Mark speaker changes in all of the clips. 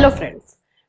Speaker 1: Hello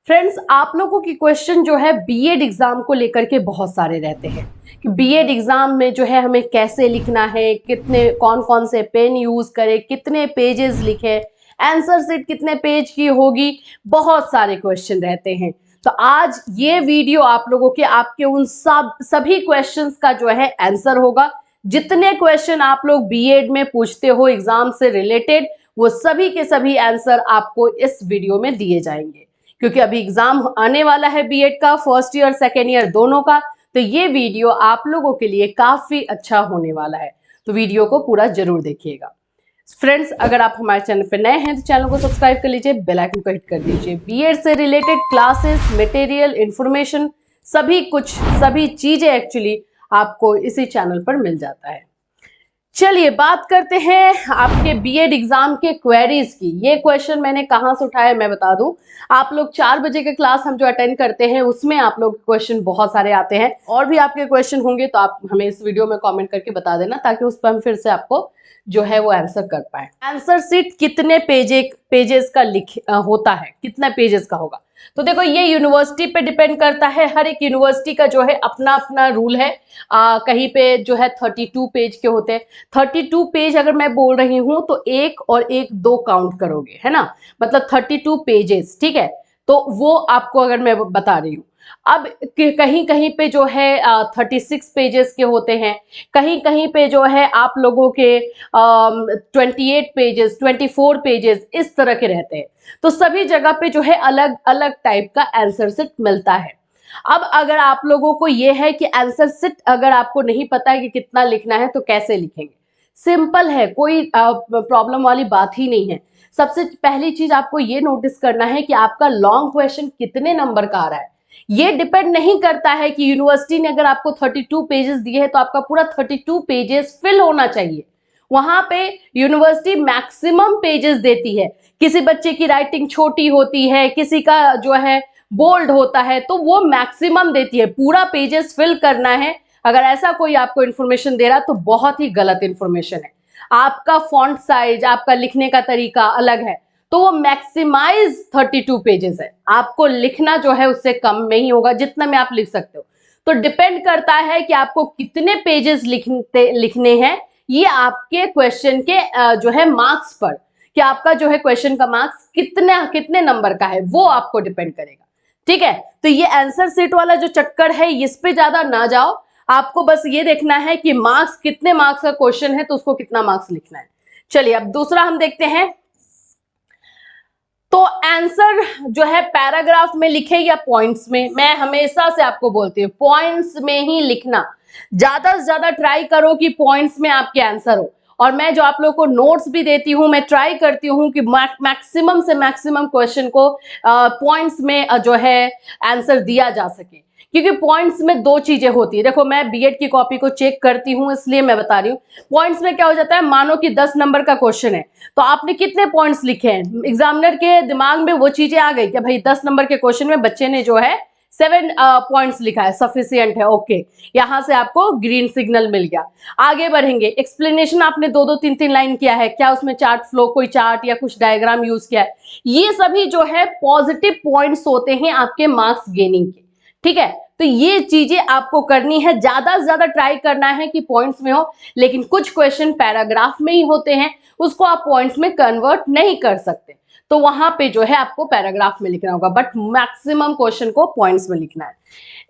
Speaker 1: friends आप लोगों की क्वेश्चन जो है बीएड एग्जाम को लेकर के बहुत सारे रहते हैं कि बीएड एग्जाम में जो है हमें कैसे लिखना है, कितने कौन कौन से पेन यूज करें, कितने पेजेस लिखें, आंसर शीट कितने पेज की होगी, बहुत सारे क्वेश्चन रहते हैं। तो आज ये वीडियो आप लोगों के आपके उन सभी क्वेश्चंस का जो है आंसर होगा। जितने क्वेश्चन आप लोग बीएड में पूछते हो एग्जाम से रिलेटेड, वो सभी के सभी आंसर आपको इस वीडियो में दिए जाएंगे, क्योंकि अभी एग्जाम आने वाला है बीएड का, फर्स्ट ईयर सेकेंड ईयर दोनों का। तो ये वीडियो आप लोगों के लिए काफी अच्छा होने वाला है, तो वीडियो को पूरा जरूर देखिएगा। फ्रेंड्स, अगर आप हमारे चैनल पर नए हैं तो चैनल को सब्सक्राइब कर लीजिए, बेल आइकन को हिट कर दीजिए। बीएड से रिलेटेड क्लासेस, मटेरियल, इंफॉर्मेशन, सभी चीजें एक्चुअली आपको इसी चैनल पर मिल जाता है। चलिए बात करते हैं आपके बीएड एग्जाम के क्वेरीज की। ये क्वेश्चन मैंने कहां से उठाया मैं बता दूं। आप लोग 4 बजे के क्लास हम जो अटेंड करते हैं उसमें आप लोग क्वेश्चन बहुत सारे आते हैं, और भी आपके क्वेश्चन होंगे तो आप हमें इस वीडियो में कमेंट करके बता देना, ताकि उस पर हम फिर से आपको जो है वो आंसर कर पाए। आंसर शीट कितने पेजेस का होता है, कितना पेजेस का होगा? तो देखो ये यूनिवर्सिटी पे डिपेंड करता है। हर एक यूनिवर्सिटी का जो है अपना अपना रूल है। कहीं पे जो है 32 पेज के होते हैं। 32 पेज अगर मैं बोल रही हूं तो 1 और 1 2 काउंट करोगे, है ना, मतलब 32 पेजेस, ठीक है। तो वो आपको अगर मैं बता रही हूँ। अब कहीं कहीं पे जो है 36 पेजेस के होते हैं, कहीं कहीं पे जो है आप लोगों के 28 पेजेस, 24 पेजेस इस तरह के रहते हैं। तो सभी जगह पे जो है अलग अलग टाइप का आंसर शीट मिलता है। अब अगर आप लोगों को ये है कि आंसर शीट अगर आपको नहीं पता है कि कितना लिखना है तो कैसे लिखेंगे, सिंपल है, कोई प्रॉब्लम वाली बात ही नहीं है। सबसे पहली चीज आपको ये नोटिस करना है कि आपका लॉन्ग क्वेश्चन कितने नंबर का आ रहा है। ये डिपेंड नहीं करता है कि यूनिवर्सिटी ने अगर आपको 32 पेजेस दिए हैं तो आपका पूरा 32 पेजेस फिल होना चाहिए। वहां पे यूनिवर्सिटी मैक्सिमम पेजेस देती है। किसी बच्चे की राइटिंग छोटी होती है, किसी का जो है बोल्ड होता है, तो वो मैक्सिमम देती है। पूरा पेजेस फिल करना है। अगर ऐसा कोई आपको इंफॉर्मेशन दे रहा तो बहुत ही गलत इंफॉर्मेशन है। आपका फॉन्ट साइज, आपका लिखने का तरीका अलग है, तो वो मैक्सिमाइज 32 पेजेस है। आपको लिखना जो है उससे कम में ही होगा, जितना में आप लिख सकते हो। तो डिपेंड करता है कि आपको कितने पेजेस लिखने हैं, ये आपके क्वेश्चन के जो है मार्क्स पर, कि आपका जो है क्वेश्चन का मार्क्स कितने नंबर का है, वो आपको डिपेंड करेगा, ठीक है। तो ये आंसर शीट वाला जो चक्कर है इस पे ज्यादा ना जाओ। आपको बस ये देखना है कि मार्क्स, कितने मार्क्स का क्वेश्चन है तो उसको कितना मार्क्स लिखना है। चलिए अब दूसरा हम देखते हैं। तो आंसर जो है पैराग्राफ में लिखे या पॉइंट्स में, मैं हमेशा से आपको बोलती हूँ पॉइंट्स में ही लिखना। ज्यादा से ज्यादा ट्राई करो कि पॉइंट्स में आपके आंसर हो। और मैं जो आप लोगों को नोट्स भी देती हूँ, मैं ट्राई करती हूँ कि मैक्सिमम से मैक्सिमम क्वेश्चन को पॉइंट्स में जो है आंसर दिया जा सके। क्योंकि पॉइंट्स में 2 चीजें होती है। देखो मैं बीएड की कॉपी को चेक करती हूँ, इसलिए मैं बता रही हूँ। पॉइंट्स में क्या हो जाता है, मानो कि 10 नंबर का क्वेश्चन है, तो आपने कितने पॉइंट्स लिखे हैं, एग्जामिनर के दिमाग में वो चीजें आ गई कि भाई 10 नंबर के क्वेश्चन में बच्चे ने जो है 7 पॉइंट्स लिखा है, सफिशियंट है, ओके, यहां से आपको ग्रीन सिग्नल मिल गया। आगे बढ़ेंगे, एक्सप्लेनेशन आपने 2-2 3-3 लाइन किया है, क्या उसमें चार्ट फ्लो, कोई चार्ट या कुछ डायग्राम यूज किया है, ये सभी जो है पॉजिटिव पॉइंट्स होते हैं आपके मार्क्स गेनिंग के, ठीक है। तो ये चीजें आपको करनी है, ज्यादा से ज्यादा ट्राई करना है कि पॉइंट्स में हो। लेकिन कुछ क्वेश्चन पैराग्राफ में ही होते हैं, उसको आप पॉइंट्स में कन्वर्ट नहीं कर सकते, तो वहां पे जो है आपको पैराग्राफ में लिखना होगा, बट मैक्सिमम क्वेश्चन को पॉइंट्स में लिखना है।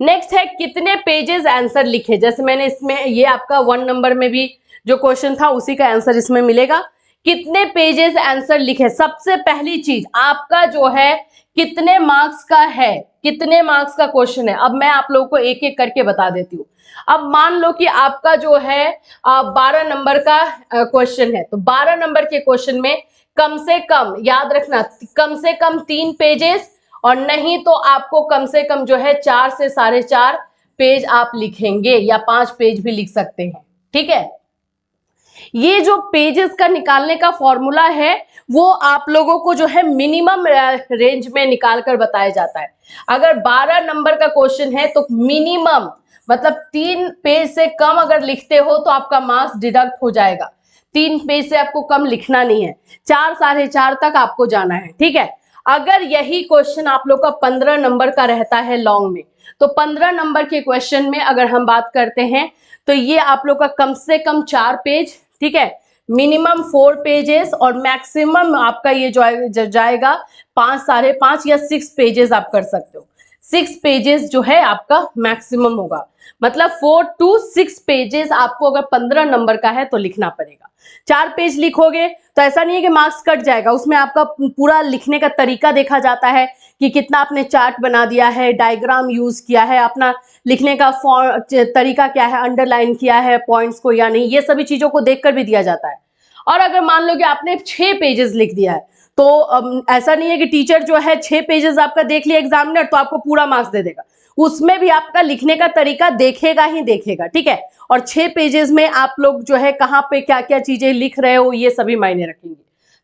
Speaker 1: नेक्स्ट है कितने पेजेस आंसर लिखे। जैसे मैंने इसमें ये आपका 1 नंबर में भी जो क्वेश्चन था उसी का आंसर इसमें मिलेगा। कितने पेजेस आंसर लिखे, सबसे पहली चीज आपका जो है कितने मार्क्स का है, कितने मार्क्स का क्वेश्चन है। अब मैं आप लोगों को एक एक करके बता देती हूँ। अब मान लो कि आपका जो है 12 नंबर का क्वेश्चन है, तो 12 नंबर के क्वेश्चन में कम से कम, याद रखना, कम से कम 3 पेजेस, और नहीं तो आपको कम से कम जो है 4 से 4.5 पेज आप लिखेंगे, या 5 पेज भी लिख सकते हैं, ठीक है। ये जो पेजेस का निकालने का फॉर्मूला है वो आप लोगों को जो है मिनिमम रेंज में निकाल कर बताया जाता है। अगर 12 नंबर का क्वेश्चन है तो मिनिमम मतलब 3 पेज से कम अगर लिखते हो तो आपका मार्क्स डिडक्ट हो जाएगा। 3 पेज से आपको कम लिखना नहीं है, 4 4.5 तक आपको जाना है, ठीक है। अगर यही क्वेश्चन आप लोग का 15 नंबर का रहता है लॉन्ग में, तो 15 नंबर के क्वेश्चन में अगर हम बात करते हैं तो ये आप लोग का कम से कम 4 पेज, ठीक है, मिनिमम 4 पेजेस, और मैक्सिमम आपका ये जो जाएगा 5, 5.5 या 6 पेजेस आप कर सकते हो। 6 पेजेस जो है आपका मैक्सिमम होगा, मतलब 4 to 6 पेजेस आपको अगर 15 नंबर का है तो लिखना पड़ेगा। 4 पेज लिखोगे तो ऐसा नहीं है कि मार्क्स कट जाएगा, उसमें आपका पूरा लिखने का तरीका देखा जाता है कि कितना आपने चार्ट बना दिया है, डायग्राम यूज किया है, अपना लिखने का तरीका क्या है, अंडरलाइन किया है पॉइंट्स को या नहीं, ये सभी चीजों को देखकर भी दिया जाता है। और अगर मान लो कि आपने 6 पेजेस लिख दिया है तो ऐसा नहीं है कि टीचर जो है 6 पेजेस आपका देख लिया एग्जामिनर तो आपको पूरा मार्क्स दे देगा, उसमें भी आपका लिखने का तरीका देखेगा ही देखेगा, ठीक है। और 6 पेजेस में आप लोग जो है कहाँ पे क्या क्या चीजें लिख रहे हो ये सभी मायने रखेंगे।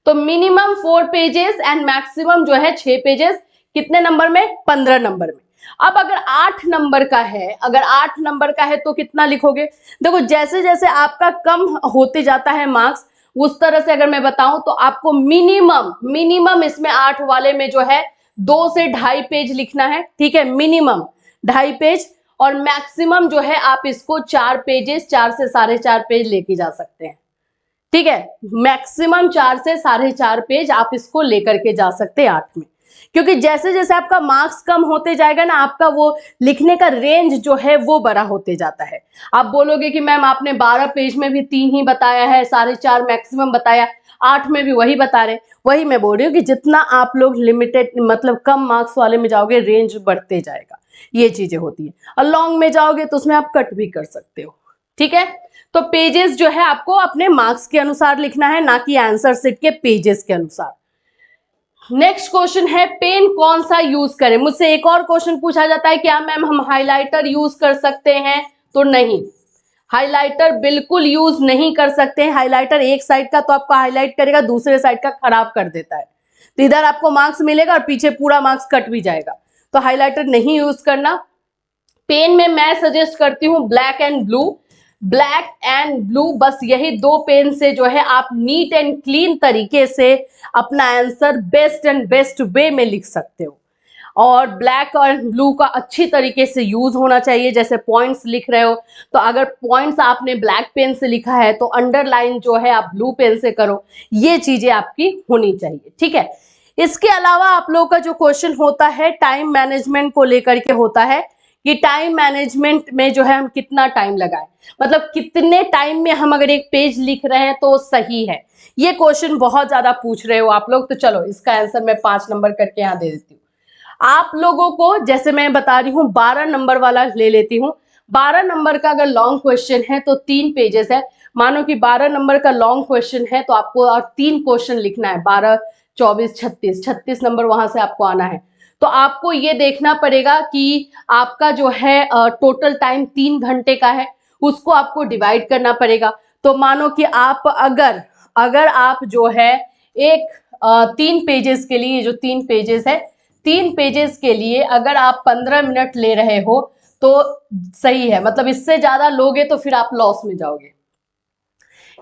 Speaker 1: तो मिनिमम 4 पेजेस एंड मैक्सिमम जो है 6 पेजेस, कितने नंबर में, 15 नंबर में। अब अगर 8 नंबर का है, अगर 8 नंबर का है तो कितना लिखोगे, देखो जैसे जैसे आपका कम होते जाता है मार्क्स, उस तरह से अगर मैं बताऊं तो आपको मिनिमम इसमें 8 वाले में जो है 2 से 2.5 पेज लिखना है, ठीक है, मिनिमम 2.5 पेज, और मैक्सिमम जो है आप इसको 4 पेजेस, 4 से 4.5 पेज लेके जा सकते हैं, ठीक है, मैक्सिमम 4 से 4.5 पेज आप इसको लेकर के जा सकते हैं 8 में। क्योंकि जैसे जैसे आपका मार्क्स कम होते जाएगा ना, आपका वो लिखने का रेंज जो है वो बड़ा होते जाता है। आप बोलोगे कि मैम आपने 12 पेज में भी 3 ही बताया है, 4.5 मैक्सिमम बताया, 8 में भी वही बता रहे, वही मैं बोल रही हूँ कि जितना आप लोग लिमिटेड मतलब कम मार्क्स वाले में जाओगे रेंज बढ़ते जाएगा, ये चीजें होती है। और लॉन्ग में जाओगे तो उसमें आप कट भी कर सकते हो, ठीक है। तो पेजेस जो है आपको अपने मार्क्स के अनुसार लिखना है, ना कि आंसर सेट के पेजेस के अनुसार। नेक्स्ट क्वेश्चन है पेन कौन सा यूज करें। मुझसे एक और क्वेश्चन पूछा जाता है क्या मैम हम हाइलाइटर यूज कर सकते हैं, तो नहीं, हाइलाइटर बिल्कुल यूज नहीं कर सकते हैं। हाइलाइटर एक साइड का तो आपको हाईलाइट करेगा, दूसरे साइड का खराब कर देता है, तो इधर आपको मार्क्स मिलेगा और पीछे पूरा मार्क्स कट भी जाएगा, तो हाइलाइटर नहीं यूज करना। पेन में मैं सजेस्ट करती हूँ black and blue, black and blue, बस यही 2 पेन से जो है आप नीट एंड क्लीन तरीके से अपना answer best and best way में लिख सकते हो। और ब्लैक और ब्लू का अच्छी तरीके से यूज होना चाहिए। जैसे पॉइंट्स लिख रहे हो तो अगर पॉइंट्स आपने ब्लैक पेन से लिखा है तो अंडरलाइन जो है आप ब्लू पेन से करो, ये चीजें आपकी होनी चाहिए, ठीक है। इसके अलावा आप लोगों का जो क्वेश्चन होता है टाइम मैनेजमेंट को लेकर के होता है कि टाइम मैनेजमेंट में जो है हम कितना टाइम लगाएं, मतलब कितने टाइम में हम अगर एक पेज लिख रहे हैं तो सही है। ये क्वेश्चन बहुत ज्यादा पूछ रहे हो आप लोग, तो चलो इसका आंसर मैं 5 नंबर करके यहाँ दे देती हूँ आप लोगों को। जैसे मैं बता रही हूँ 12 नंबर वाला ले लेती हूँ। 12 नंबर का अगर लॉन्ग क्वेश्चन है तो 3 पेजेस है। मानो कि 12 नंबर का लॉन्ग क्वेश्चन है तो आपको और 3 क्वेश्चन लिखना है, 12, 24, 36 नंबर वहां से आपको आना है। तो आपको ये देखना पड़ेगा कि आपका जो है टोटल टाइम 3 घंटे का है, उसको आपको डिवाइड करना पड़ेगा। तो मानो कि आप अगर आप जो है एक 3 पेजेस के लिए, जो 3 पेजेस है, 3 पेजेस के लिए अगर आप 15 मिनट ले रहे हो तो सही है, मतलब इससे ज्यादा लोगे तो फिर आप लॉस में जाओगे।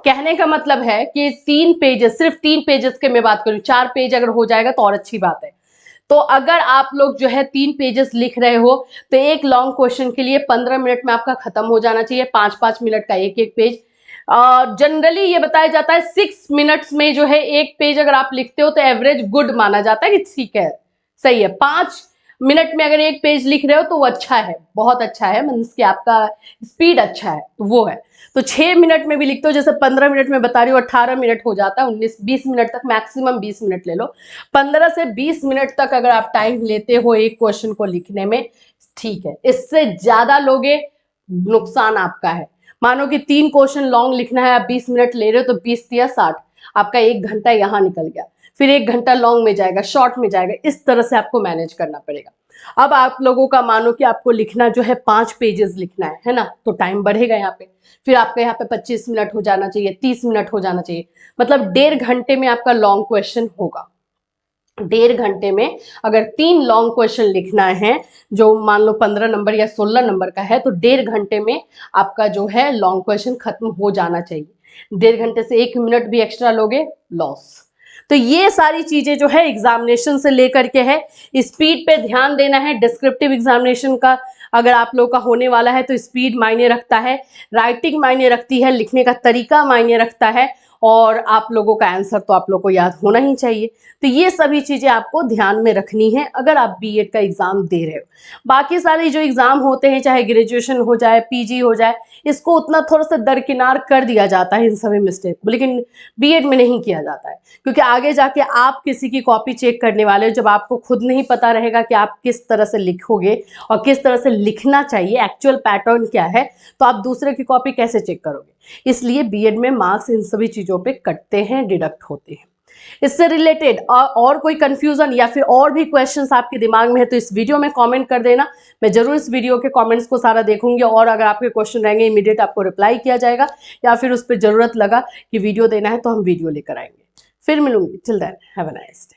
Speaker 1: कहने का मतलब है कि 3 पेजेस, सिर्फ 3 पेजेस के मैं बात करूं, 4 पेज अगर हो जाएगा तो और अच्छी बात है। तो अगर आप लोग जो है 3 पेजेस लिख रहे हो तो एक लॉन्ग क्वेश्चन के लिए 15 मिनट में आपका खत्म हो जाना चाहिए, 5-5 मिनट का एक एक पेज। जनरली ये बताया जाता है 6 मिनट्स में जो है एक पेज अगर आप लिखते हो तो एवरेज गुड माना जाता है कि ठीक है, सही है। 5 मिनट में अगर एक पेज लिख रहे हो तो वो अच्छा है, बहुत अच्छा है, मीन्स कि आपका स्पीड अच्छा है, तो वो है। तो 6 मिनट में भी लिखते हो, जैसे 15 मिनट में बता रही हूँ, 18 मिनट हो जाता है, 19-20 मिनट तक, मैक्सिमम 20 मिनट ले लो। 15 से 20 मिनट तक अगर आप टाइम लेते हो एक क्वेश्चन को लिखने में, ठीक है। इससे ज्यादा लोगे नुकसान आपका है। मानो कि 3 क्वेश्चन लॉन्ग लिखना है, आप 20 मिनट ले रहे हो तो 20 या 60, आपका 1 घंटा यहाँ निकल गया, फिर 1 घंटा लॉन्ग में जाएगा, शॉर्ट में जाएगा, इस तरह से आपको मैनेज करना पड़ेगा। अब आप लोगों का मानो कि आपको लिखना जो है 5 पेजेस लिखना है ना, तो टाइम बढ़ेगा यहाँ पे, फिर आपका यहाँ पे 25 मिनट हो जाना चाहिए, 30 मिनट हो जाना चाहिए, मतलब 1.5 घंटे में आपका लॉन्ग क्वेश्चन होगा। 1.5 घंटे में अगर 3 लॉन्ग क्वेश्चन लिखना है जो मान लो 15 नंबर या 16 नंबर का है, तो 1.5 घंटे में आपका जो है लॉन्ग क्वेश्चन खत्म हो जाना चाहिए। 1.5 घंटे से 1 मिनट भी एक्स्ट्रा लोगे, लॉस। तो ये सारी चीजें जो है एग्जामिनेशन से लेकर के है। स्पीड पे ध्यान देना है। डिस्क्रिप्टिव एग्जामिनेशन का अगर आप लोग का होने वाला है तो स्पीड मायने रखता है, राइटिंग मायने रखती है, लिखने का तरीका मायने रखता है, और आप लोगों का आंसर तो आप लोग को याद होना ही चाहिए। तो ये सभी चीजें आपको ध्यान में रखनी है अगर आप बीएड का एग्जाम दे रहे हो। बाकी सारे जो एग्जाम होते हैं, चाहे ग्रेजुएशन हो जाए, पीजी हो जाए, इसको उतना थोड़ा सा दरकिनार कर दिया जाता है इन सभी मिस्टेक को, लेकिन बीएड में नहीं किया जाता है, क्योंकि आगे जाके आप किसी की कॉपी चेक करने वाले हो। जब आपको खुद नहीं पता रहेगा कि आप किस तरह से लिखोगे और किस तरह से लिखना चाहिए, एक्चुअल पैटर्न क्या है, तो आप दूसरे की कॉपी कैसे चेक करोगे। इसलिए बीएड में मार्क्स इन सभी चीजों पे कटते हैं, डिडक्ट होते हैं। इससे रिलेटेड और कोई कंफ्यूजन या फिर और भी क्वेश्चंस आपके दिमाग में है तो इस वीडियो में कमेंट कर देना। मैं जरूर इस वीडियो के कमेंट्स को सारा देखूंगी, और अगर आपके क्वेश्चन रहेंगे इमीडिएट आपको रिप्लाई किया जाएगा, या फिर उस पर जरूरत लगा कि वीडियो देना है तो हम वीडियो लेकर आएंगे। फिर मिलूंगी। Till then have a nice day.